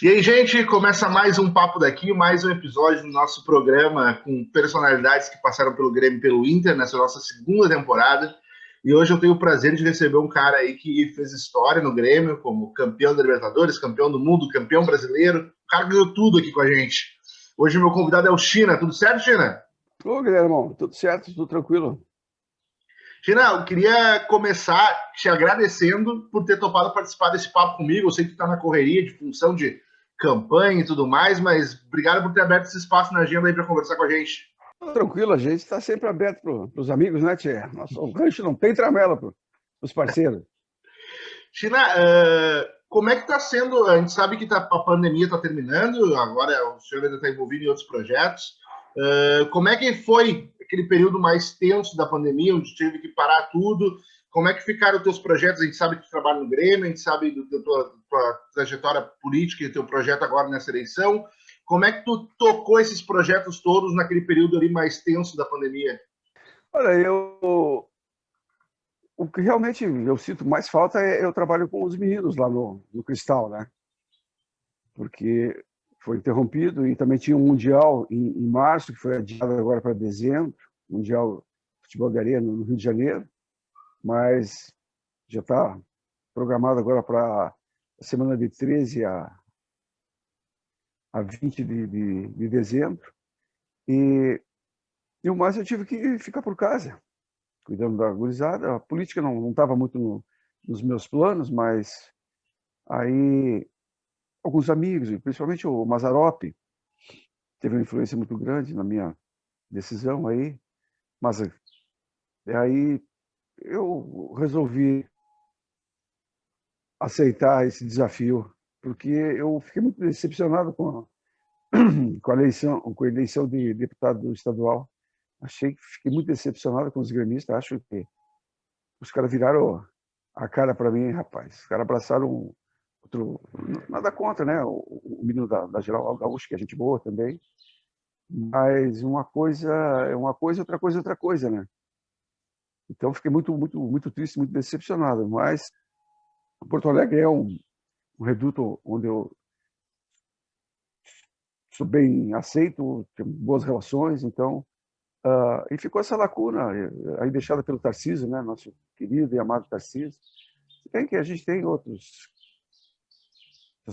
E aí, gente, começa mais um Papo Daqui, mais um episódio do nosso programa com personalidades que passaram pelo Grêmio e pelo Inter nessa nossa segunda temporada. E hoje eu tenho o prazer de receber um cara aí que fez história no Grêmio, como campeão da Libertadores, campeão do mundo, campeão brasileiro. O cara ganhou tudo aqui com a gente. Hoje o meu convidado é o China. Tudo certo, China? Ô, Guilherme, tudo certo, tudo tranquilo. China, eu queria começar te agradecendo por ter topado participar desse papo comigo. Eu sei que tu está na correria de função de campanha e tudo mais, mas obrigado por ter aberto esse espaço na agenda aí para conversar com a gente. Tranquilo, a gente está sempre aberto para os amigos, né, Tchê? O rancho não tem tramela para os parceiros. China, como é que está sendo? A gente sabe que a pandemia está terminando, agora o senhor ainda está envolvido em outros projetos. Como é que foi aquele período mais tenso da pandemia, onde teve que parar tudo? Como é que ficaram os teus projetos? A gente sabe que tu trabalha no Grêmio, a gente sabe da tua trajetória política e teu projeto agora nessa eleição. Como é que tu tocou esses projetos todos naquele período ali mais tenso da pandemia? Olha, o que realmente eu sinto mais falta é eu trabalho com os meninos lá no Cristal, né? Porque foi interrompido e também tinha um Mundial em março, que foi adiado agora para dezembro, Mundial de Futebol de Areia no Rio de Janeiro, mas já está programado agora para a semana de 13 a 20 de dezembro. E o mais eu tive que ficar por casa, cuidando da gurizada. A política não estava muito nos meus planos, mas aí alguns amigos, principalmente o Mazzaropi, teve uma influência muito grande na minha decisão aí. Mas aí eu resolvi aceitar esse desafio, porque eu fiquei muito decepcionado com a eleição de deputado estadual. Fiquei muito decepcionado com os gremistas. Acho que os caras viraram a cara para mim, rapaz. Os caras abraçaram outro. Nada contra, né? O menino da Geral Gaúcho, que é gente boa também. Mas uma coisa é uma coisa, outra coisa é outra coisa, né? Então fiquei muito, muito, muito triste, muito decepcionado. Mas Porto Alegre é um reduto onde eu sou bem aceito, tenho boas relações, então. E ficou essa lacuna aí deixada pelo Tarcísio, né? Nosso querido e amado Tarcísio. Se bem que a gente tem outras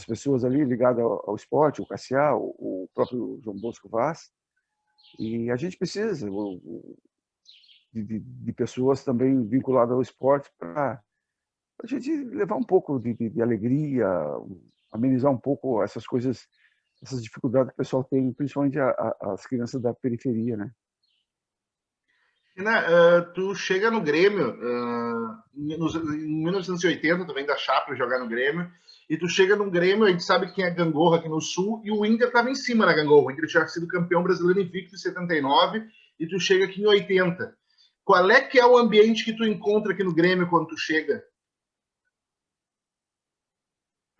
pessoas ali ligadas ao esporte, o Cassiá, o próprio João Bosco Vaz, e a gente precisa de pessoas também vinculadas ao esporte para a gente levar um pouco de alegria, amenizar um pouco essas coisas, essas dificuldades que o pessoal tem, principalmente as crianças da periferia, né? Tu chega no Grêmio em 1980, tu vem da Chape jogar no Grêmio, e tu chega no Grêmio, a gente sabe quem é Gangorra aqui no Sul, e o Inter estava em cima da Gangorra. O Inter tinha sido campeão brasileiro invicto em 79, e tu chega aqui em 80. Qual é que é o ambiente que tu encontra aqui no Grêmio quando tu chega?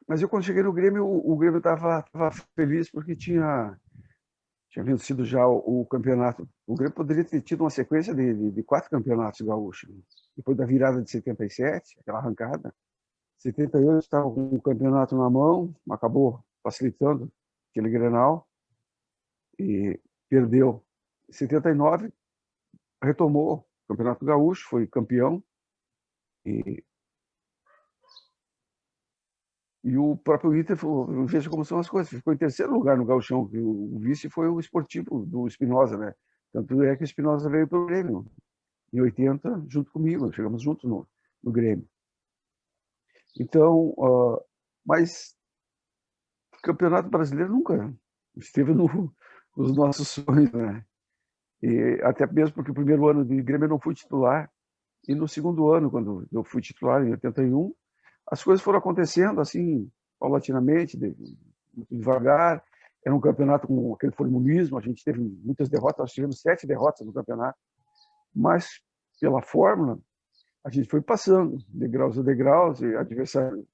Mas eu, quando cheguei no Grêmio, o Grêmio estava feliz porque tinha vencido já o campeonato. O Grêmio poderia ter tido uma sequência de 4 campeonatos gaúchos. Depois da virada de 77, aquela arrancada. 78 estava com o campeonato na mão, acabou facilitando aquele Grenal e perdeu. 79 retomou o Campeonato Gaúcho, foi campeão e o próprio Inter, veja como são as coisas, ficou em terceiro lugar no Gauchão. O vice foi o Esportivo do Espinosa, né? Tanto é que o Espinosa veio para o Grêmio em 80, junto comigo, chegamos juntos no Grêmio. Então, mas o Campeonato Brasileiro nunca esteve nos nossos sonhos, né? E até mesmo porque o primeiro ano de Grêmio eu não fui titular, e no segundo ano, quando eu fui titular, em 81, as coisas foram acontecendo assim, paulatinamente, muito devagar. Era um campeonato com aquele formulismo, a gente teve muitas derrotas, nós tivemos 7 derrotas no campeonato, mas pela fórmula, a gente foi passando, degraus a degraus, e adversário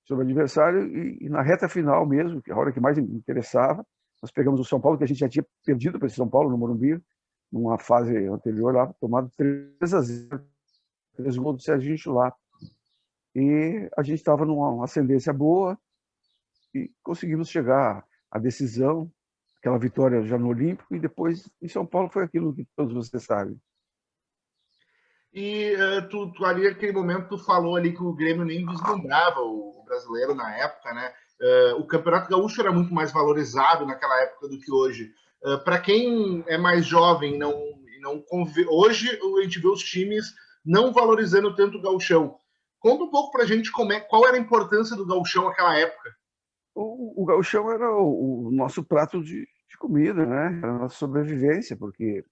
sobre adversário, e na reta final mesmo, que é a hora que mais me interessava, nós pegamos o São Paulo, que a gente já tinha perdido para esse São Paulo, no Morumbi, numa fase anterior lá, tomado 3-0, 3 gols do Serginho Chulapa. E a gente estava numa ascendência boa, e conseguimos chegar à decisão, aquela vitória já no Olímpico, e depois em São Paulo foi aquilo que todos vocês sabem. E tu ali naquele momento tu falou ali que o Grêmio nem vislumbrava o brasileiro na época, né? O Campeonato Gaúcho era muito mais valorizado naquela época do que hoje. Para quem é mais jovem, hoje a gente vê os times não valorizando tanto o gauchão. Conta um pouco para a gente qual era a importância do gauchão naquela época. O gauchão era o nosso prato de comida, né? Era a nossa sobrevivência, porque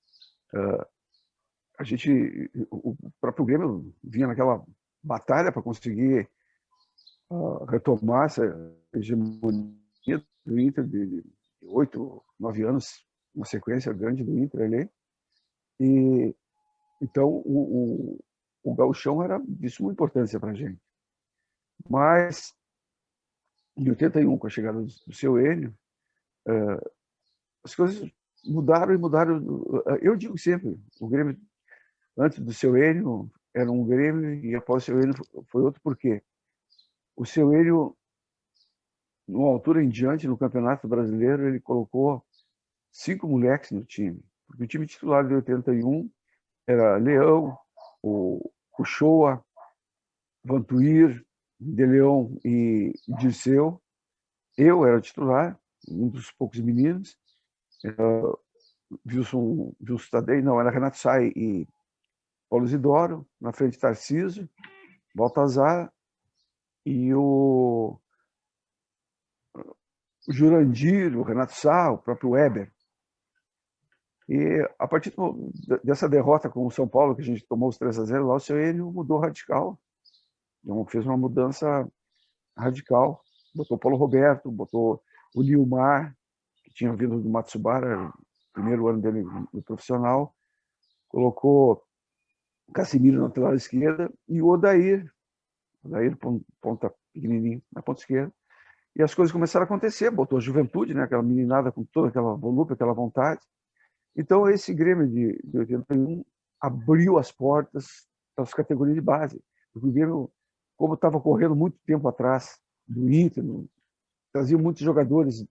o próprio Grêmio vinha naquela batalha para conseguir retomar essa hegemonia do Inter de 8, 9 anos, uma sequência grande do Inter ali. E então o gauchão era de suma importância para a gente. Mas em 81, com a chegada do seu Enio, as coisas mudaram e mudaram. Eu digo sempre, o Grêmio antes do seu Enio era um Grêmio e após o seu Enio foi outro. Por quê? O seu Enio, numa altura em diante no Campeonato Brasileiro, ele colocou 5 moleques no time. Porque o time titular de 81 era Leão, o Shoa, Vantuir, De Leão e Dirceu. Eu era o titular, um dos poucos meninos. Wilson Tadei, não, era Renato Sai e Paulo Isidoro, na frente Tarcísio, Baltazar e o Jurandir, o Renato Sá, o próprio Weber. E a partir dessa derrota com o São Paulo, que a gente tomou os 3-0, lá o seu Enio mudou radical. Então, fez uma mudança radical. Botou o Paulo Roberto, botou o Nilmar, que tinha vindo do Matsubara, o primeiro ano dele no profissional. Colocou o Casimiro na lateral esquerda e o Odair ponta pequenininho, na ponta esquerda. E as coisas começaram a acontecer. Botou a Juventude, né, aquela meninada com toda aquela volúpia, aquela vontade. Então, esse Grêmio de 81 abriu as portas para as categorias de base. Porque o Grêmio, como estava correndo muito tempo atrás do Inter, trazia muitos jogadores,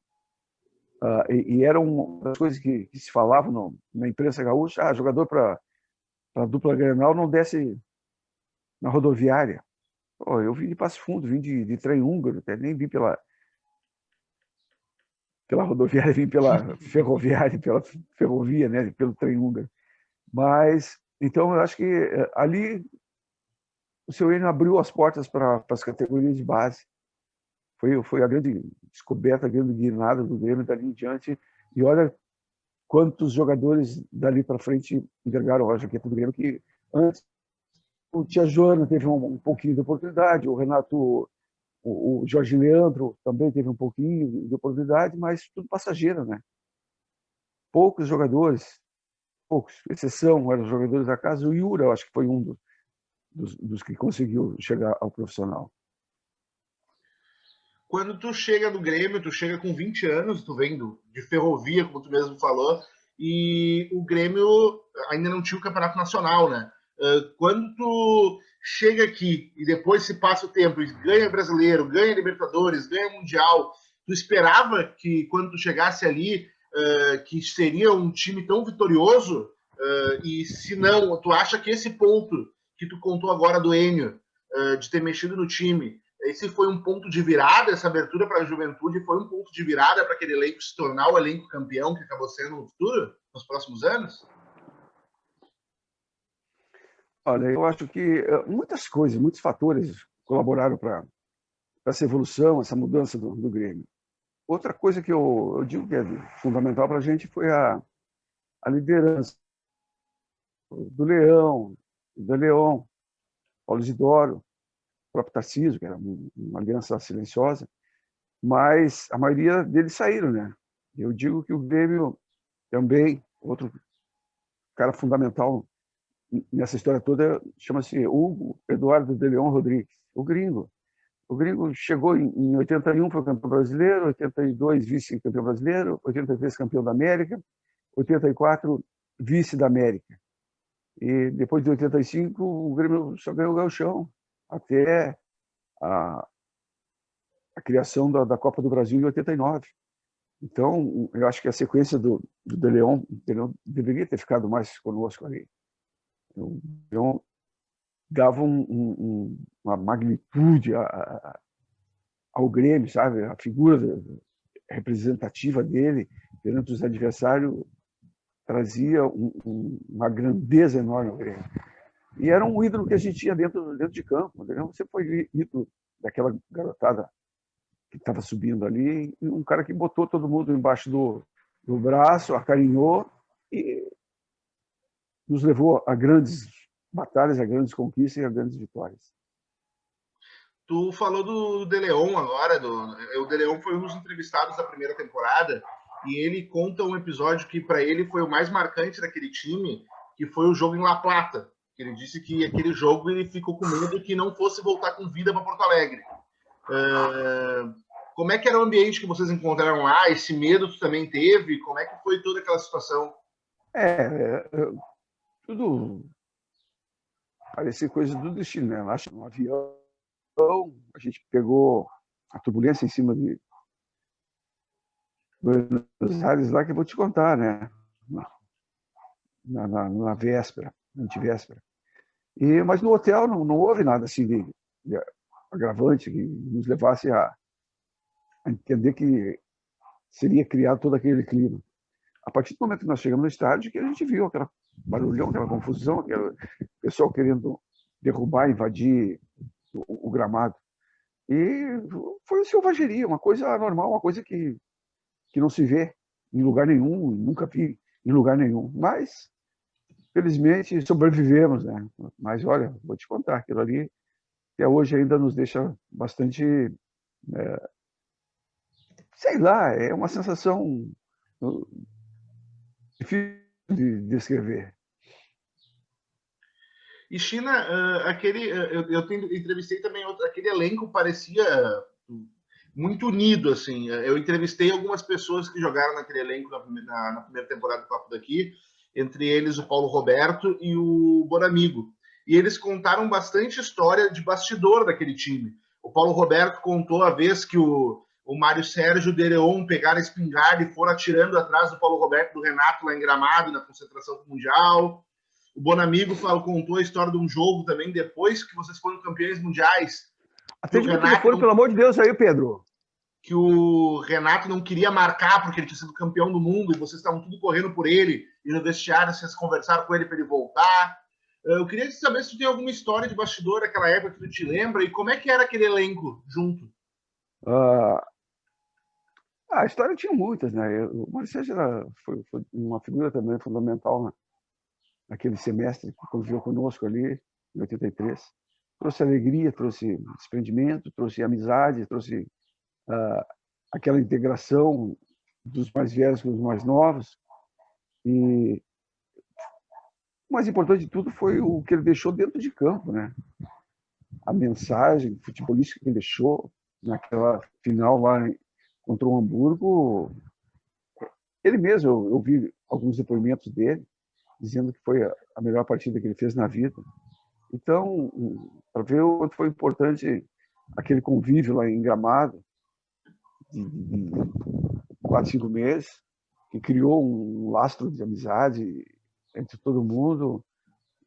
e era uma das coisas que se falavam na imprensa gaúcha: jogador para a dupla Grenal não desce na rodoviária. Eu vim de Passo Fundo, vim de trem húngaro, até nem vim pela rodoviária, vim pela ferroviária, pela ferrovia, né, pelo trem húngaro. Mas, então, eu acho que ali o seu Enio abriu as portas para as categorias de base. Foi a grande descoberta, a grande guinada do Grêmio dali em diante. E olha quantos jogadores dali para frente envergaram a jaqueta do Grêmio, que antes o Tia Joana teve um pouquinho de oportunidade, o Renato, o Jorge Leandro também teve um pouquinho de oportunidade, mas tudo passageiro, né? Poucos jogadores, exceção eram os jogadores da casa. O Yura, eu acho que foi um dos que conseguiu chegar ao profissional. Quando tu chega no Grêmio, tu chega com 20 anos, tu vem de Ferrovia, como tu mesmo falou, e o Grêmio ainda não tinha o Campeonato Nacional, né? Quando tu chega aqui e depois se passa o tempo e ganha Brasileiro, ganha Libertadores, ganha Mundial, tu esperava que quando tu chegasse ali, que seria um time tão vitorioso? E se não, tu acha que esse ponto que tu contou agora do Enio, de ter mexido no time, esse foi um ponto de virada, essa abertura para a Juventude foi um ponto de virada para aquele elenco se tornar o elenco campeão que acabou sendo no futuro, nos próximos anos? Olha, eu acho que muitas coisas, muitos fatores colaboraram para essa evolução, essa mudança do Grêmio. Outra coisa que eu digo que é fundamental para a gente foi a liderança do Leão, do Leão, Paulo Isidoro, o próprio Tarcísio, que era uma aliança silenciosa, mas a maioria deles saíram, né? Eu digo que o Grêmio também, outro cara fundamental nessa história toda, chama-se Hugo Eduardo de Leão Rodrigues, o Gringo. O Gringo chegou em 81, foi campeão brasileiro, 82 vice-campeão brasileiro, 83 campeão da América, 84 vice da América. E depois de 85, o Grêmio só ganhou o gauchão, até a criação da Copa do Brasil em 89. Então, eu acho que a sequência do De Leon deveria ter ficado mais conosco ali. O De Leon dava uma magnitude ao Grêmio, sabe? A figura representativa dele perante os adversários trazia uma grandeza enorme ao Grêmio. E era um ídolo que a gente tinha dentro de campo. Entendeu? Você foi ídolo daquela garotada que estava subindo ali, um cara que botou todo mundo embaixo do braço, acarinhou e nos levou a grandes batalhas, a grandes conquistas e a grandes vitórias. Tu falou do De Leon agora, o De Leon foi um dos entrevistados da primeira temporada, e ele conta um episódio que para ele foi o mais marcante daquele time, que foi o jogo em La Plata. Ele disse que aquele jogo ele ficou com medo que não fosse voltar com vida para Porto Alegre. Como é que era o ambiente que vocês encontraram lá? Esse medo tu também teve? Como é que foi toda aquela situação? Tudo parecia coisa do destino, né? Lá no avião, a gente pegou a turbulência em cima de Buenos Aires lá, que eu vou te contar, né? Na véspera, na antivéspera. Mas no hotel não houve nada assim de agravante que nos levasse a entender que seria criado todo aquele clima. A partir do momento que nós chegamos no estádio, que a gente viu aquela barulhão, aquela confusão, aquele pessoal querendo derrubar, invadir o gramado. E foi selvageria, uma coisa normal, uma coisa que não se vê em lugar nenhum, nunca vi em lugar nenhum. Mas, felizmente, sobrevivemos, né? Mas, olha, vou te contar, aquilo ali até hoje ainda nos deixa bastante... sei lá, é uma sensação difícil de descrever. E China, eu entrevistei também aquele elenco parecia muito unido, assim. Eu entrevistei algumas pessoas que jogaram naquele elenco na primeira temporada do Papo Daqui, entre eles o Paulo Roberto e o Bonamigo. E eles contaram bastante história de bastidor daquele time. O Paulo Roberto contou a vez que o Mário Sérgio e o De Leon pegaram a espingarda e foram atirando atrás do Paulo Roberto e do Renato lá em Gramado, na concentração mundial. O Bonamigo contou a história de um jogo também, depois que vocês foram campeões mundiais. Atende o telefone, pelo amor de Deus, aí, Pedro. Que o Renato não queria marcar porque ele tinha sido campeão do mundo e vocês estavam tudo correndo por ele, e no vestiário vocês conversaram com ele para ele voltar. Eu queria saber se tu tem alguma história de bastidor daquela época que tu te lembra, e como é que era aquele elenco junto? A história tinha muitas, né? O Mário Sérgio foi uma figura também fundamental naquele semestre que conviveu conosco ali, em 83. Trouxe alegria, trouxe desprendimento, trouxe amizade, trouxe aquela integração dos mais velhos com os mais novos. E o mais importante de tudo foi o que ele deixou dentro de campo, né? A mensagem futebolística que ele deixou naquela final lá contra o Hamburgo. Ele mesmo, eu vi alguns depoimentos dele, dizendo que foi a melhor partida que ele fez na vida. Então, para ver o quanto foi importante aquele convívio lá em Gramado, de 4, 5 meses, que criou um lastro de amizade entre todo mundo.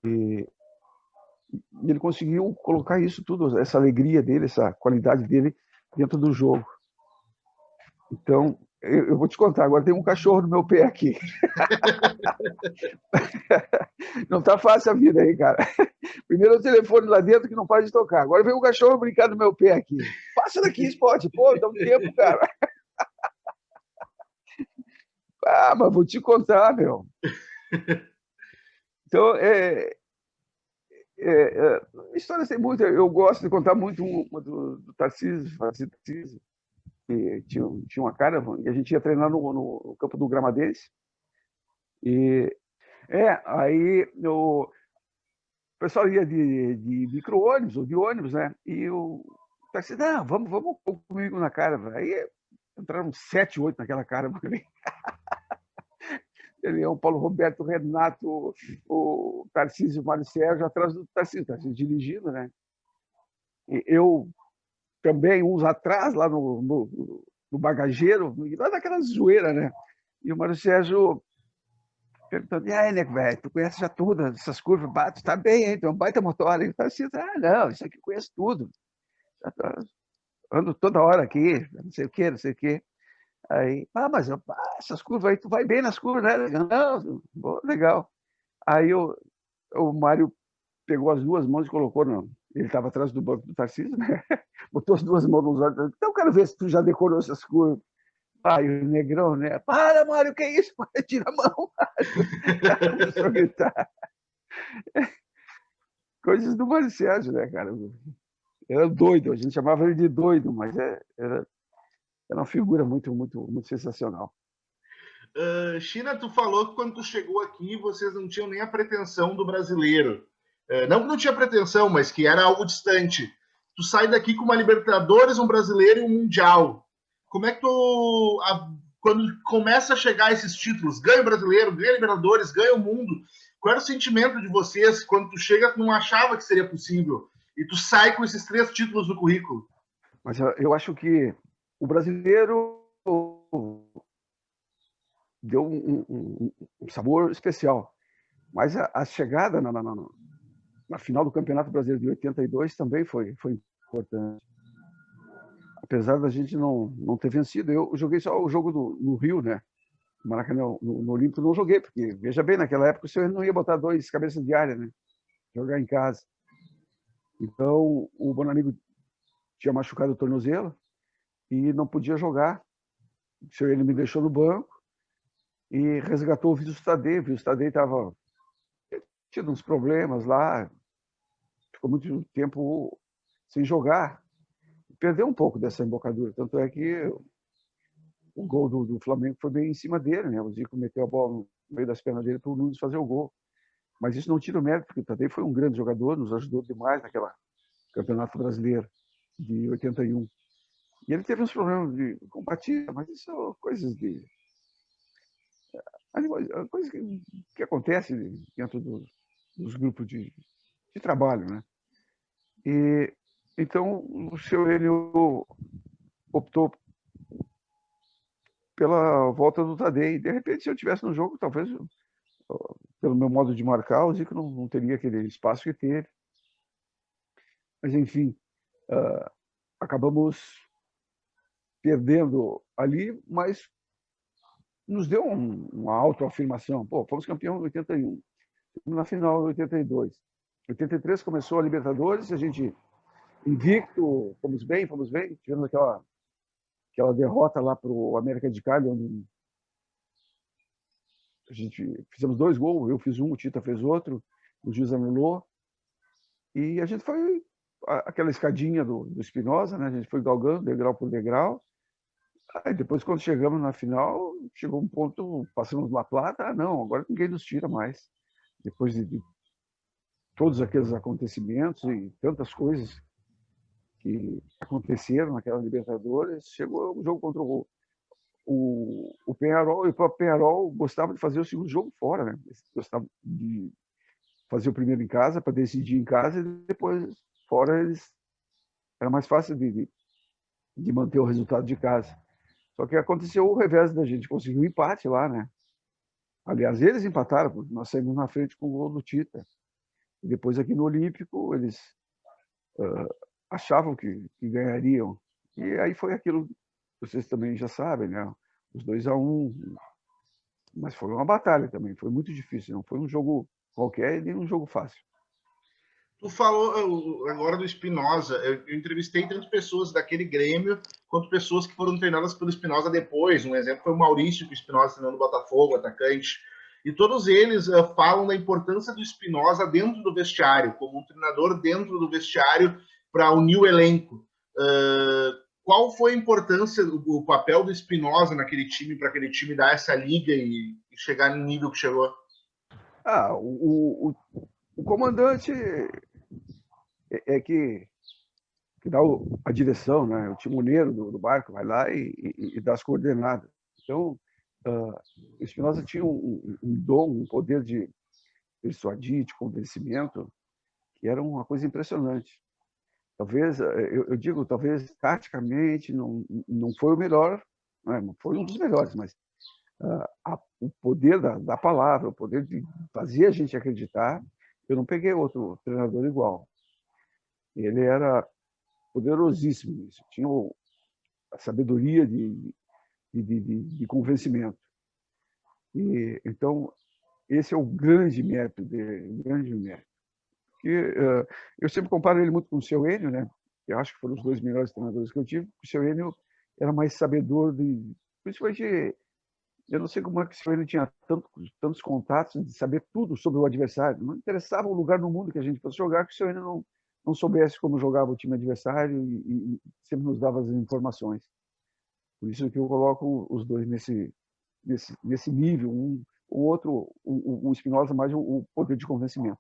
E ele conseguiu colocar isso tudo, essa alegria dele, essa qualidade dele dentro do jogo. Então, eu vou te contar, agora tem um cachorro no meu pé aqui. Não tá fácil a vida aí, cara. Primeiro o telefone lá dentro que não pode tocar. Agora vem um cachorro brincar no meu pé aqui. Passa daqui, Spot. Pô, dá um tempo, cara. Mas vou te contar, meu. Então, histórias tem muita. Eu gosto de contar muito uma do Tarcísio, que tinha uma caravan, e a gente ia treinar no campo do Gramadense. E aí o pessoal ia de micro-ônibus ou de ônibus, né? E o Tarcísio, não, vamos comigo na caravan. Aí entraram 7, 8 naquela caravan. Ele é o Paulo Roberto, o Renato, o Tarcísio, o Mário Sérgio, atrás do Tarcísio dirigindo, né? E eu também uns atrás, lá no bagageiro, lá daquela zoeira, né? E o Mário Sérgio perguntando, e aí, nego, velho, tu conhece já tudo, essas curvas, tu tá bem, hein? Tu é um baita motor. Ele tá assim, não, isso aqui eu conheço tudo. Ando toda hora aqui, não sei o quê, não sei o quê. Aí, mas essas curvas aí, tu vai bem nas curvas, né? Não, legal. Aí o Mário pegou as duas mãos e colocou, não. Ele estava atrás do banco do Tarcísio, né? Botou as duas mãos nos olhos. Então, eu quero ver se tu já decorou essas curvas. Aí o Negrão, né? Para, Mário, que é isso? Tira a mão, Mário. Começou a gritar. Coisas do Mário Sérgio, né, cara? Era doido, a gente chamava ele de doido, mas era uma figura muito, muito, muito sensacional. China, tu falou que quando tu chegou aqui, vocês não tinham nem a pretensão do brasileiro. Não que não tinha pretensão, mas que era algo distante. Tu sai daqui com uma Libertadores, um brasileiro e um Mundial. Como é que tu, quando começa a chegar esses títulos, ganha o brasileiro, ganha Libertadores, ganha o mundo, qual era o sentimento de vocês quando tu chega, tu não achava que seria possível, e tu sai com esses 3 títulos no currículo? Mas eu acho que o brasileiro deu um sabor especial. Mas a chegada na final do Campeonato Brasileiro de 82 também foi importante. Apesar da gente não ter vencido, eu joguei só o jogo no Rio, né? No Maracanã, no Olímpico não joguei, porque, veja bem, naquela época o senhor não ia botar 2 cabeças de área, né? Jogar em casa. Então, o Bonamigo tinha machucado o tornozelo e não podia jogar. O senhor ele me deixou no banco e resgatou o Vitor Tadei. O Vitor Tadei estava tido uns problemas lá, ficou muito tempo sem jogar. Perdeu um pouco dessa embocadura. Tanto é que o gol do Flamengo foi bem em cima dele, né? O Zico meteu a bola no meio das pernas dele para o Nunes fazer o gol. Mas isso não tira o mérito, porque o Tadei foi um grande jogador, nos ajudou demais naquela Campeonato Brasileiro de 81. E ele teve uns problemas de compartilha, mas isso são coisas coisas que acontecem dentro dos grupos de trabalho, né? E então o seu Enio optou pela volta do Tadei. De repente, se eu tivesse no jogo, talvez, pelo meu modo de marcar, o Zico não teria aquele espaço que teve. Mas, enfim, acabamos perdendo ali, mas nos deu uma autoafirmação. Pô, fomos campeão em 81, na final em 82. Em 83 começou a Libertadores, a gente invicto, fomos bem, tivemos aquela derrota lá para o América de Cali, onde a gente fizemos 2 gols, eu fiz um, o Tita fez outro, o juiz anulou, e a gente foi aquela escadinha do Espinosa, né? A gente foi galgando degrau por degrau. Aí depois, quando chegamos na final, chegou um ponto, passamos La Plata, não, agora ninguém nos tira mais. Depois de todos aqueles acontecimentos e tantas coisas que aconteceram naquela Libertadores, chegou o jogo contra o Peñarol, e o próprio Peñarol gostava de fazer o segundo jogo fora, né? Gostava de fazer o primeiro em casa, para decidir em casa, e depois fora era mais fácil de manter o resultado de casa. Só que aconteceu o revés da gente, conseguiu um empate lá, né? Aliás, eles empataram, porque nós saímos na frente com o gol do Tita. E depois aqui no Olímpico, eles achavam que ganhariam. E aí foi aquilo que vocês também já sabem, né? Os 2-1. Mas foi uma batalha também, foi muito difícil. Não foi um jogo qualquer e nem um jogo fácil. Tu falou agora do Espinosa. Eu entrevistei tanto pessoas daquele Grêmio quanto pessoas que foram treinadas pelo Espinosa depois. Um exemplo foi o Maurício, que o Espinosa treinando no Botafogo, atacante. E todos eles falam da importância do Espinosa dentro do vestiário, como um treinador dentro do vestiário para unir o elenco. Qual foi a importância, o papel do Espinosa naquele time, para aquele time dar essa liga e chegar no nível que chegou? O comandante é que dá a direção, né? O timoneiro do barco vai lá e dá as coordenadas. Então, o Espinosa tinha um dom, um poder de persuadir, de convencimento, que era uma coisa impressionante. Talvez, eu digo, talvez taticamente não foi o melhor, né? Não foi um dos melhores, mas o poder da palavra, o poder de fazer a gente acreditar, eu não peguei outro treinador igual. Ele era poderosíssimo nisso, tinha a sabedoria de convencimento. E, então, esse é o grande mérito dele, o grande mérito. Eu sempre comparo ele muito com o seu Enio, né? Eu acho que foram os dois melhores treinadores que eu tive. O seu Enio era mais sabedor principalmente, eu não sei como é que o seu Enio tinha tantos contatos de saber tudo sobre o adversário. Não interessava o lugar no mundo que a gente fosse jogar, que o seu Enio não soubesse como jogava o time adversário e sempre nos dava as informações. Por isso que eu coloco os dois nesse nível. O outro, o Espinosa, mais o poder de convencimento.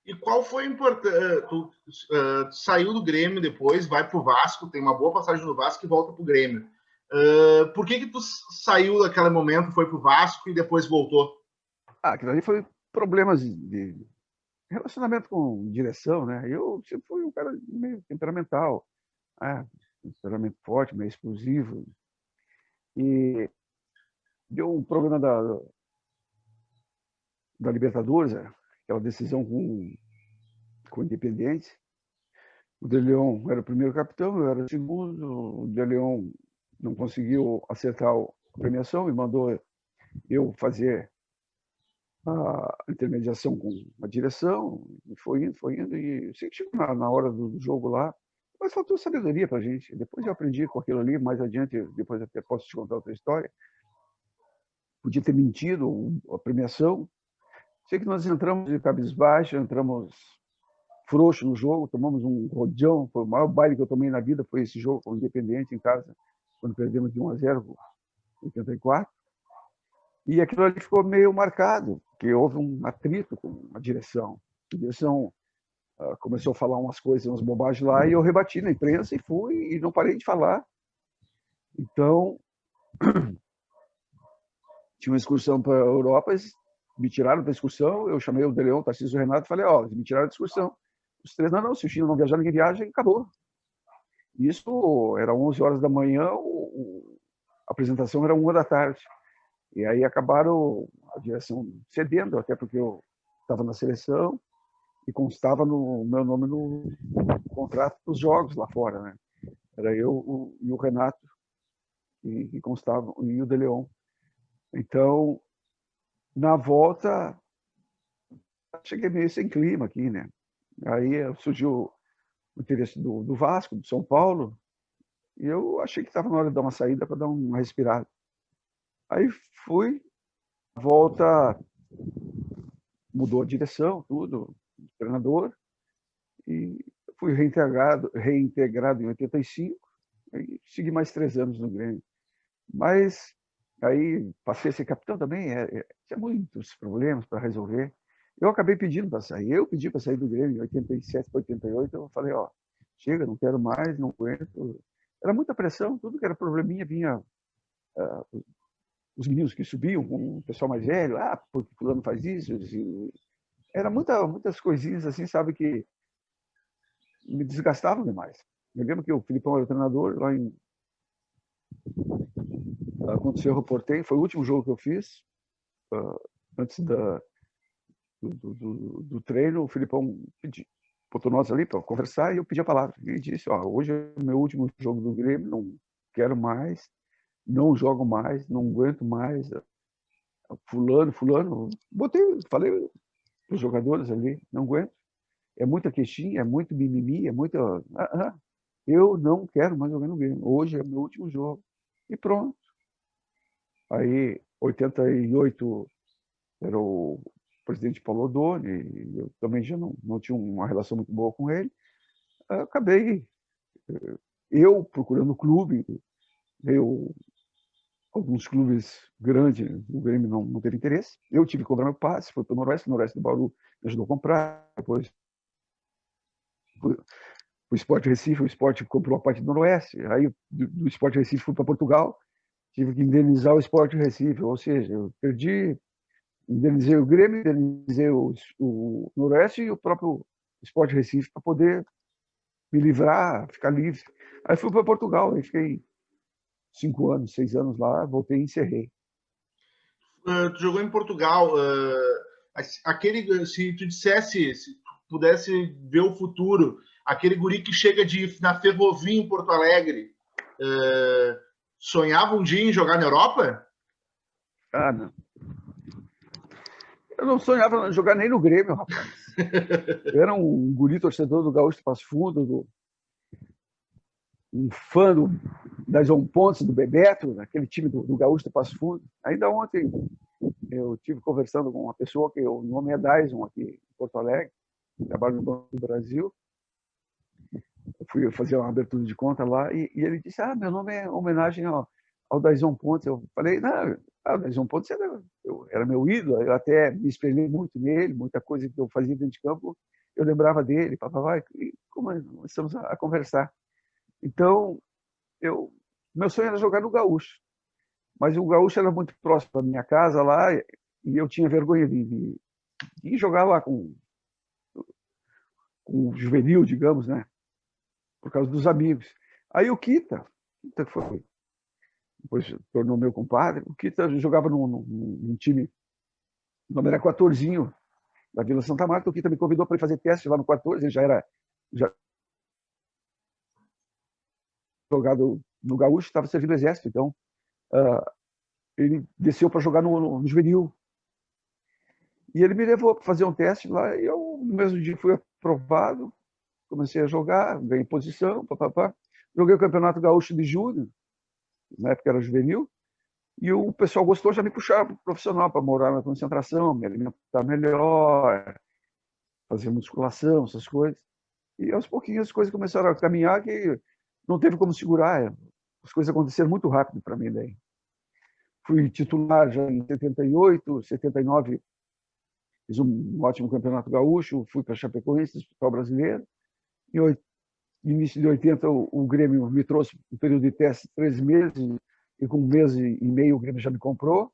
E qual foi importante? Tu saiu do Grêmio depois, vai para o Vasco, tem uma boa passagem no Vasco e volta para o Grêmio. Por que tu saiu daquele momento, foi para o Vasco e depois voltou? Aquilo ali foi problemas de relacionamento com direção, né? Eu sempre fui um cara meio temperamental, temperamento forte, meio explosivo. E deu um problema da Libertadores, aquela decisão com o Independente. O De Leon era o primeiro capitão, eu era o segundo. O De Leon não conseguiu acertar a premiação e mandou eu fazer a intermediação com a direção. E foi indo. E eu sei que chegou na hora do jogo lá, mas faltou sabedoria para a gente. Depois eu aprendi com aquilo ali, mais adiante, depois até posso te contar outra história. Podia ter mentido a premiação. Sei que nós entramos de cabisbaixo, entramos frouxo no jogo, tomamos um rodeão, foi o maior baile que eu tomei na vida, foi esse jogo com o Independente em casa, quando perdemos de 1-0, 84. E aquilo ali ficou meio marcado, porque houve um atrito com a direção. A direção começou a falar umas coisas, umas bobagens lá, e eu rebati na imprensa e fui, e não parei de falar. Então, tinha uma excursão para a Europa, eles me tiraram da excursão, eu chamei o De Leon, o Tarcísio e o Renato, e falei, eles me tiraram da excursão. Os três, não, se o Chino não viajar, ninguém viaja, e acabou. Isso era 11 horas da manhã, a apresentação era 1 da tarde. E aí acabaram a direção cedendo, até porque eu estava na seleção e constava no meu nome no contrato dos jogos lá fora, né? Era eu e o Renato que constavam, e o De Leon. Então, na volta, cheguei meio sem clima aqui, né? Aí surgiu o interesse do Vasco, do São Paulo, e eu achei que estava na hora de dar uma saída para dar uma respirada. Aí fui, volta, mudou a direção, tudo, o treinador, e fui reintegrado em 85, e segui mais 3 anos no Grêmio. Mas aí passei a ser capitão também, tinha muitos problemas para resolver. Eu acabei pedindo para sair, eu pedi para sair do Grêmio em 87 para 88, eu falei, chega, não quero mais, não aguento. Era muita pressão, tudo que era probleminha vinha os meninos que subiam com o pessoal mais velho, porque fulano faz isso. Era muitas coisinhas assim, sabe, que me desgastavam demais. Eu lembro que o Filipão era o treinador lá quando o Cerro Porteño, foi o último jogo que eu fiz, antes do treino, o Filipão botou nós ali para conversar e eu pedi a palavra. Ele disse, hoje é o meu último jogo do Grêmio, não quero mais, não jogo mais, não aguento mais. Fulano, falei para os jogadores ali, não aguento. É muita queixinha, é muito mimimi, é muita... eu não quero mais jogar no Grêmio. Hoje é o meu último jogo. E pronto. Aí, 88, era o presidente Paulo Odoni, eu também já não tinha uma relação muito boa com ele. Acabei, eu procurando o clube, alguns clubes grandes, o Grêmio não teve interesse. Eu tive que cobrar meu passe, foi para o Noroeste do Bauru me ajudou a comprar, depois o Sport Recife, o Sport comprou a parte do Noroeste, aí do Sport Recife fui para Portugal, tive que indenizar o Sport Recife, ou seja, eu indenizei o Grêmio, indenizei o Noroeste e o próprio Sport Recife para poder me livrar, ficar livre. Aí fui para Portugal, aí fiquei 5 anos, 6 anos lá, voltei e encerrei. Tu jogou em Portugal. Aquele, se tu dissesse, se tu pudesse ver o futuro, aquele guri que chega na Ferrovia em Porto Alegre, sonhava um dia em jogar na Europa? Ah, não. Eu não sonhava jogar nem no Grêmio, rapaz. Eu era um guri torcedor do Gaúcho de Passo Fundo, um fã das On Pontes, do Bebeto, aquele time do Gaúcho de Passo Fundo. Ainda ontem eu tive conversando com uma pessoa que o nome é Dyson, aqui em Porto Alegre, trabalha no Banco do Brasil. Eu fui fazer uma abertura de conta lá e ele disse: meu nome é homenagem ao Dyson Pontes. Eu falei: não, o Dyson Pontes era meu ídolo, eu até me espelhei muito nele, muita coisa que eu fazia dentro de campo, eu lembrava dele, e começamos a conversar. Então, meu sonho era jogar no Gaúcho, mas o Gaúcho era muito próximo da minha casa lá e eu tinha vergonha de jogar lá com o juvenil, digamos, né? Por causa dos amigos. Aí o Kita que foi, depois tornou meu compadre, o Kita jogava num time, o nome era 14, da Vila Santa Marta. O Kita me convidou para ir fazer teste lá no 14, ele já jogado no Gaúcho, estava servindo o exército, então ele desceu para jogar no juvenil. E ele me levou para fazer um teste lá, e eu, no mesmo dia, fui aprovado, comecei a jogar, ganhei posição, papapá. Joguei o Campeonato Gaúcho de Júnior, na época era juvenil, e o pessoal gostou, já me puxava para o profissional, para morar na concentração, me alimentar melhor, fazer musculação, essas coisas. E aos pouquinhos as coisas começaram a caminhar, que não teve como segurar. As coisas aconteceram muito rápido para mim daí. Fui titular já em 78, 79, fiz um ótimo campeonato gaúcho, fui para Chapecoense, disputar o brasileiro. Em início de 80, o Grêmio me trouxe um período de teste de 3 meses, e com 1 mês e meio o Grêmio já me comprou.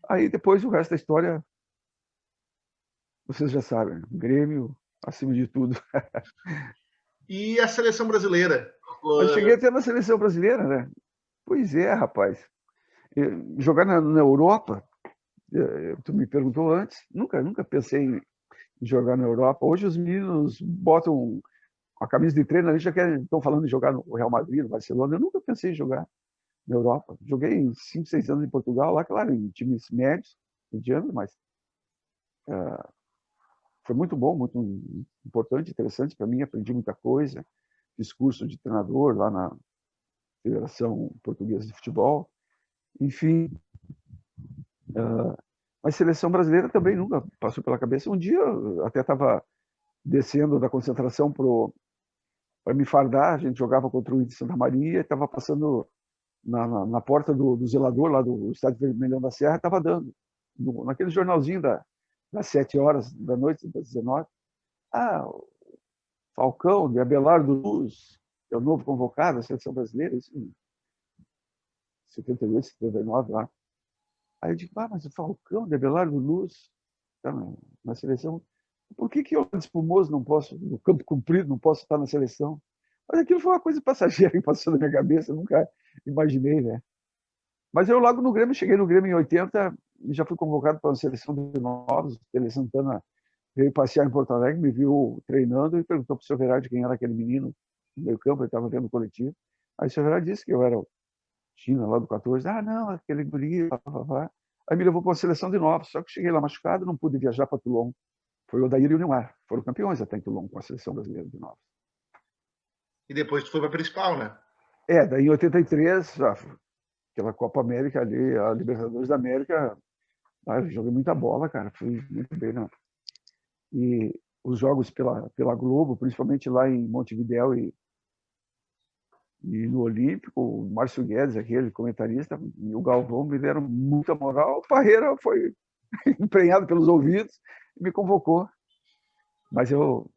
Aí depois o resto da história, vocês já sabem, Grêmio acima de tudo. E a seleção brasileira? Mas cheguei até na seleção brasileira, né? Pois é, rapaz. Jogar na Europa, tu me perguntou antes, nunca pensei em jogar na Europa. Hoje os meninos botam a camisa de treino ali, já estão falando de jogar no Real Madrid, no Barcelona. Eu nunca pensei em jogar na Europa. Joguei 5, 6 anos em Portugal, lá, claro, em times médios, medianos, mas foi muito bom, muito importante, interessante para mim. Aprendi muita coisa. Fiz curso de treinador lá na Federação Portuguesa de Futebol. Enfim, mas seleção brasileira também nunca passou pela cabeça. Um dia eu até estava descendo da concentração para me fardar, a gente jogava contra o Índio de Santa Maria, estava passando na porta do zelador lá do Estádio Vermelhão da Serra, estava dando, naquele jornalzinho das 7 horas da noite, das 19. Falcão, de Abelardo Luz, é o novo convocado da seleção brasileira, isso em 78, 79 lá. Aí eu digo: mas o Falcão, de Abelardo Luz, está na seleção. Por que eu, espumoso, não posso, no campo comprido, não posso estar na seleção? Mas aquilo foi uma coisa passageira que passou na minha cabeça, eu nunca imaginei, né? Mas eu logo no Grêmio, cheguei no Grêmio em 80, e já fui convocado para uma seleção de novos. Tele Santana veio passear em Porto Alegre, me viu treinando e perguntou para o seu Verardi quem era aquele menino no meio campo, ele estava vendo o coletivo. Aí o seu Verardi disse que eu era o China, lá do 14. Não, aquele guri, Aí me levou para uma seleção de novos, só que cheguei lá machucado, não pude viajar para Toulon. Foi o Odair e o Neymar, foram campeões até em Toulon com a seleção brasileira de novos. E depois tu foi para a principal, né? Daí em 83, aquela Copa América ali, a Libertadores da América, eu joguei muita bola, cara, fui muito bem, né? E os jogos pela Globo, principalmente lá em Montevidéu e no Olímpico, o Márcio Guedes, aquele comentarista, e o Galvão me deram muita moral. O Parreira foi emprenhado pelos ouvidos e me convocou. Mas eu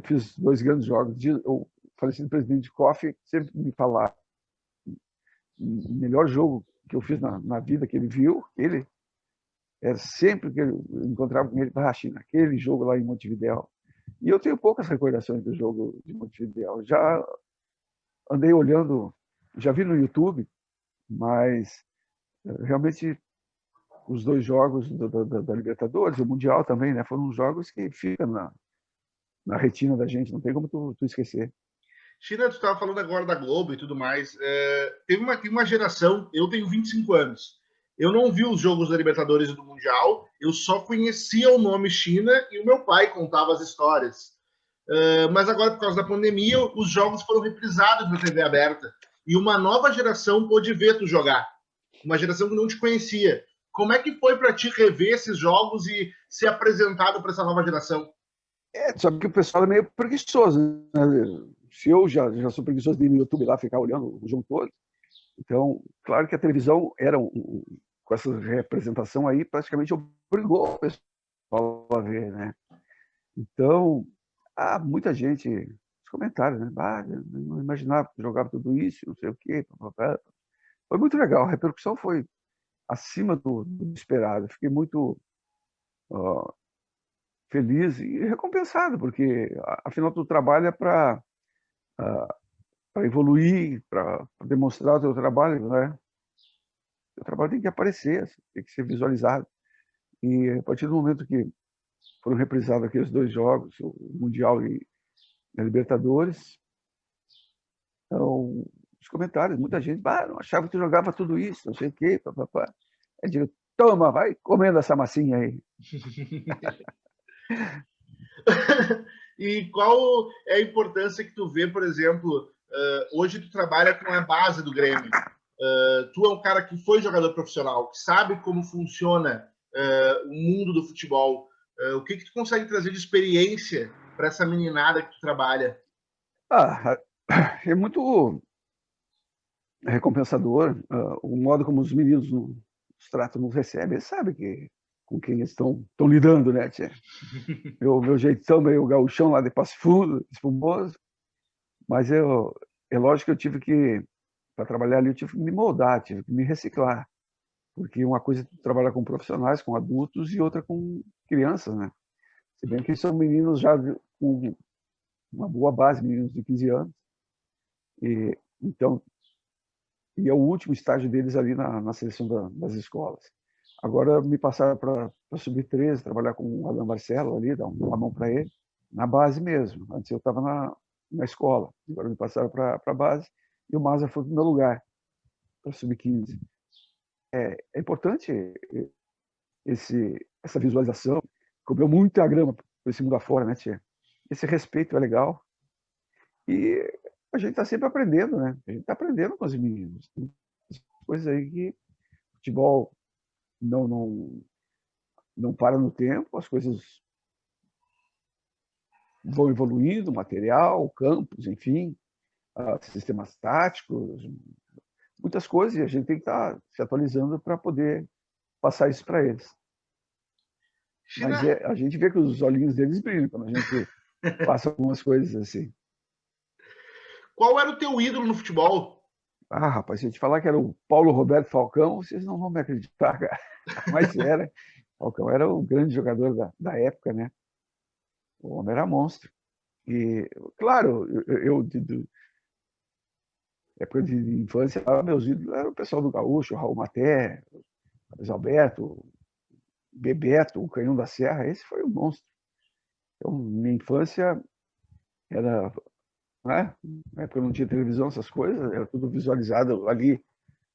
fiz 2 grandes jogos. O falecido presidente Koff sempre me falava: o melhor jogo que eu fiz na vida que ele viu, ele era sempre que eu encontrava com ele, China, aquele jogo lá em Montevidéu, E eu tenho poucas recordações do jogo de Montevideo. Já andei olhando, já vi no YouTube, mas realmente os dois jogos da Libertadores, o Mundial também, né, foram jogos que ficam na retina da gente, não tem como tu esquecer. China, tu estava falando agora da Globo e tudo mais. Teve uma geração, eu tenho 25 anos. Eu não vi os jogos da Libertadores e do Mundial, eu só conhecia o nome China e o meu pai contava as histórias. Mas agora, por causa da pandemia, os jogos foram reprisados na TV aberta. E uma nova geração pôde ver tu jogar. Uma geração que não te conhecia. Como é que foi para ti rever esses jogos e ser apresentado para essa nova geração? Só que o pessoal é meio preguiçoso, né? Se eu já sou preguiçoso de ir no YouTube lá ficar olhando o jogo todo, então, claro que a televisão era com essa representação aí, praticamente obrigou o pessoal a ver, né? Então, muita gente, os comentários, né? Não imaginava que jogava tudo isso, não sei o quê. Foi muito legal, a repercussão foi acima do esperado. Fiquei muito feliz e recompensado, porque afinal tu trabalha para evoluir, para demonstrar o teu trabalho, né? O trabalho tem que aparecer, tem que ser visualizado. E a partir do momento que foram reprisados aqueles dois jogos, o Mundial e a Libertadores, então, os comentários, muita gente, não achava que tu jogava tudo isso, não sei o quê, papapá. Eu digo, toma, vai comendo essa massinha aí. E qual é a importância que tu vê, por exemplo, hoje tu trabalha com a base do Grêmio. Tu é um cara que foi jogador profissional, que sabe como funciona o mundo do futebol. O que tu consegue trazer de experiência para essa meninada que tu trabalha? É muito recompensador o modo como os meninos nos tratam, nos recebem. Eles sabem com quem eles estão lidando, né, tia? Meu jeitão meio gauchão lá de Passo Fundo, espumoso. Mas é lógico que eu tive que, para trabalhar ali, eu tive que me moldar, tive que me reciclar. Porque uma coisa é trabalhar com profissionais, com adultos, e outra com crianças, né? Se bem que são meninos já com uma boa base, meninos de 15 anos. Então, é o último estágio deles ali na seleção das escolas. Agora me passaram para sub-13, trabalhar com o Alan Marcelo ali, dar uma mão para ele, na base mesmo. Antes eu estava na escola, agora me passaram para a base, e o Maza foi para o meu lugar, para sub-15. É importante essa visualização, comeu muita grama por esse mundo afora, né, tia? Esse respeito é legal. E a gente está sempre aprendendo, né? A gente está aprendendo com os meninos. Tem coisas aí que futebol não para no tempo, as coisas vão evoluindo, material, campos, enfim, sistemas táticos, muitas coisas, e a gente tem que estar se atualizando para poder passar isso para eles. Mas a gente vê que os olhinhos deles brilham quando a gente passa algumas coisas assim. Qual era o teu ídolo no futebol? Rapaz, se eu te falar que era o Paulo Roberto Falcão, vocês não vão me acreditar, cara. Mas era. Falcão era o grande jogador da época, né? O homem era monstro. E, claro, época de infância, meus ídolos eram o pessoal do Gaúcho, Raul Maté, Luiz Alberto, Bebeto, o Canhão da Serra, esse foi um monstro. Então, minha infância era, né? Na época não tinha televisão, essas coisas, era tudo visualizado ali,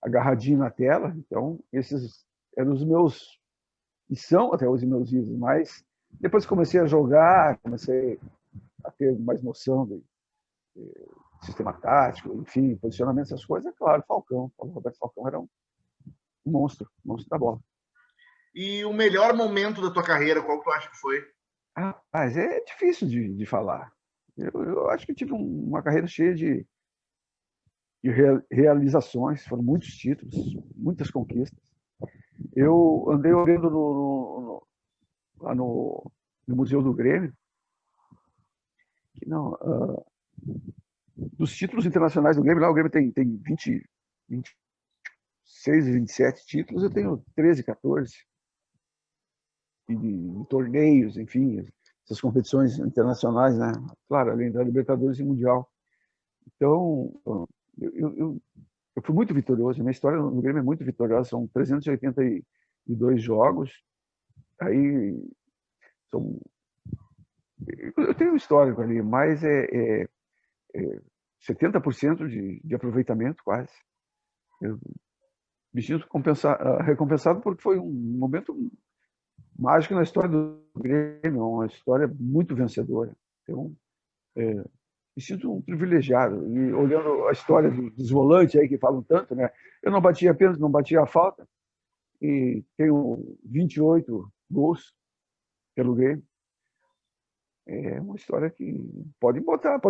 agarradinho na tela. Então, esses eram os meus, e são até os meus ídolos, mas depois comecei a jogar, comecei a ter mais noção de sistema tático, enfim, posicionamento, essas coisas, claro, Falcão, o Roberto Falcão era um monstro da bola. E o melhor momento da tua carreira, qual tu acha que foi? Mas é difícil de falar. Eu acho que tive uma carreira cheia de realizações, foram muitos títulos, muitas conquistas. Eu andei olhando lá no Museu do Grêmio, que não, dos títulos internacionais do Grêmio, lá o Grêmio tem 26, 27 títulos, eu tenho 13, 14. Em torneios, enfim, essas competições internacionais, né? Claro, além da Libertadores e Mundial. Então, eu fui muito vitorioso. Minha história no Grêmio é muito vitoriosa. São 382 jogos. Aí, eu tenho um histórico ali, mas 70% de aproveitamento, quase. Eu me sinto recompensado porque foi um momento mágico na história do Grêmio, uma história muito vencedora. Então, me sinto um privilegiado. E olhando a história dos volantes aí que falam tanto, né? Eu não batia pênalti, não batia a falta, e tenho 28 gols pelo Grêmio. É uma história que pode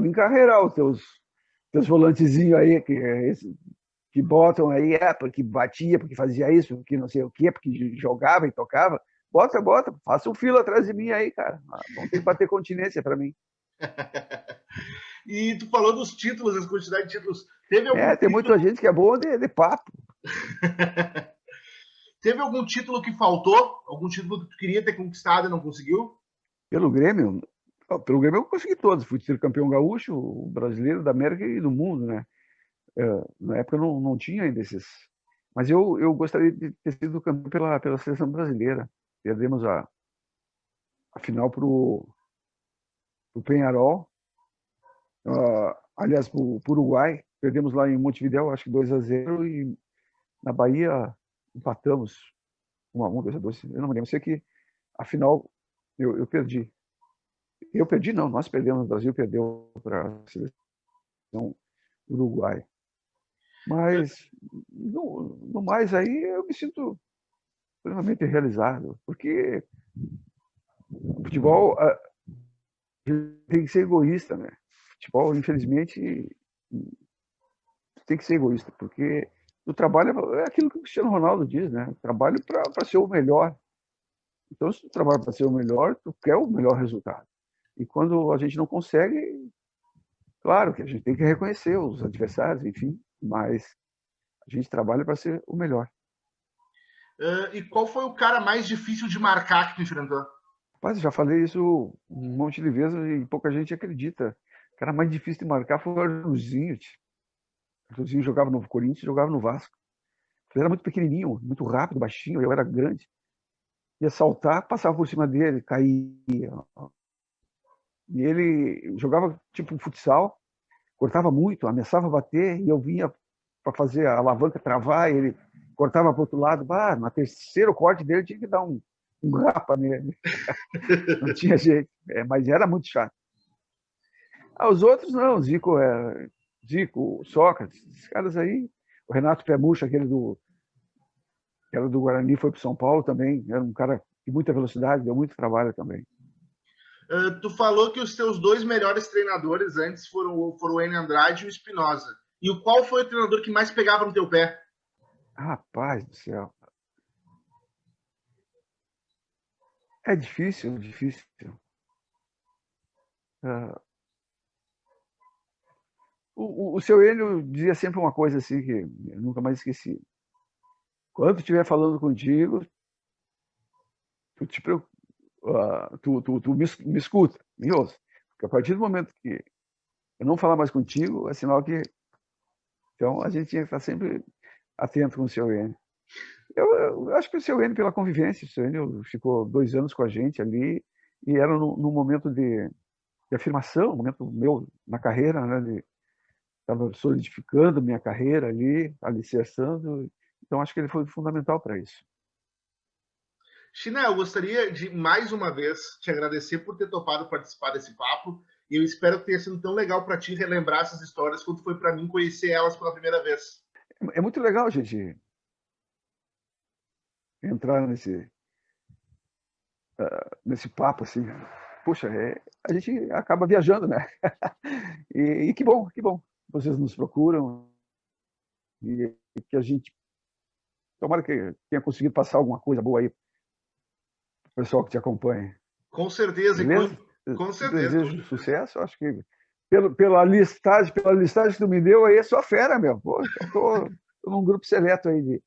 encarreirar os teus volantezinhos aí, que botam aí, porque batia, porque fazia isso, porque não sei o quê, porque jogava e tocava. Bota, faça um filo atrás de mim aí, cara. Não tem que bater continência para mim. E tu falou dos títulos, as quantidades de títulos. Teve algum tem muita gente que é boa de papo. Teve algum título que faltou? Algum título que tu queria ter conquistado e não conseguiu? Pelo Grêmio eu consegui todos. Fui campeão gaúcho, brasileiro, da América e do mundo, né? Na época não tinha ainda esses. Mas eu gostaria de ter sido campeão pela seleção brasileira. Perdemos a final para o Peñarol. Aliás, para o Uruguai. Perdemos lá em Montevidéu, acho que 2-0. E na Bahia empatamos 1-1, 2-2. Eu não me lembro. Sei que a final eu perdi. Eu perdi, não. Nós perdemos. O Brasil perdeu para a seleção Uruguai. Mas, no mais, aí eu me sinto plenamente realizado, porque o futebol tem que ser egoísta, né? O futebol, infelizmente, tem que ser egoísta, porque o trabalho é aquilo que o Cristiano Ronaldo diz, né? Trabalho para ser o melhor. Então, se tu trabalha para ser o melhor, tu quer o melhor resultado. E quando a gente não consegue, claro que a gente tem que reconhecer os adversários, enfim, mas a gente trabalha para ser o melhor. E qual foi o cara mais difícil de marcar que tu enfrentou? Rapaz, já falei isso um monte de vezes e pouca gente acredita. O cara mais difícil de marcar foi o Arthurzinho. O Arthurzinho jogava no Corinthians, jogava no Vasco. Ele era muito pequenininho, muito rápido, baixinho, eu era grande. Ia saltar, passava por cima dele, caía. E ele jogava tipo um futsal, cortava muito, ameaçava bater, e eu vinha para fazer a alavanca travar, e ele cortava para o outro lado. No terceiro corte dele tinha que dar um rapa nele. Não tinha jeito, mas era muito chato. Os outros não, Zico, Sócrates, esses caras aí. O Renato Pemucha, que era do Guarani, foi para São Paulo também, era um cara de muita velocidade, deu muito trabalho também. Tu falou que os teus dois melhores treinadores antes foram o Enio Andrade e o Espinosa. E qual foi o treinador que mais pegava no teu pé? Rapaz do céu. É difícil. O seu Enio dizia sempre uma coisa assim que eu nunca mais esqueci. Quando estiver falando contigo, tu me escuta, me ouça. Porque a partir do momento que eu não falar mais contigo, é sinal que... Então, a gente tinha que estar sempre atento com o seu Enio. Eu acho que o seu Enio, pela convivência, o seu Enio ficou 2 anos com a gente ali, e era num momento de afirmação, um momento meu na carreira, né? Estava solidificando minha carreira ali, alicerçando. Então, acho que ele foi fundamental para isso. China, eu gostaria de, mais uma vez, te agradecer por ter topado participar desse papo. E eu espero que tenha sido tão legal para ti relembrar essas histórias quanto foi para mim conhecer elas pela primeira vez. É muito legal, gente, entrar nesse papo, assim. Puxa, a gente acaba viajando, né? E que bom. Vocês nos procuram e que a gente... Tomara que tenha conseguido passar alguma coisa boa aí para o pessoal que te acompanha. Com certeza. Com certeza. Desejo sucesso. Acho que pela listagem que tu me deu aí, é só fera, meu. Pô, tô num grupo seleto aí de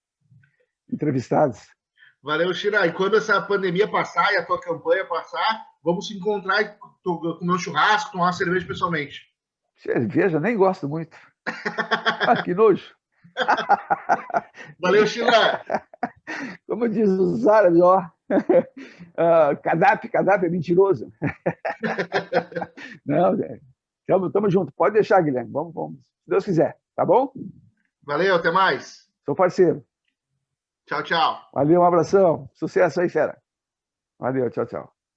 entrevistados. Valeu, China. E quando essa pandemia passar e a tua campanha passar, vamos se encontrar e comer um churrasco, tomar uma cerveja pessoalmente. Cerveja, nem gosto muito. Ah, que nojo. Valeu, China. Como diz os árabes, ó. Gaddafi é mentiroso. Não, tamo junto. Pode deixar, Guilherme. Vamos. Se Deus quiser. Tá bom? Valeu, até mais. Sou parceiro. Tchau, tchau. Valeu, um abração. Sucesso aí, fera. Valeu, tchau, tchau.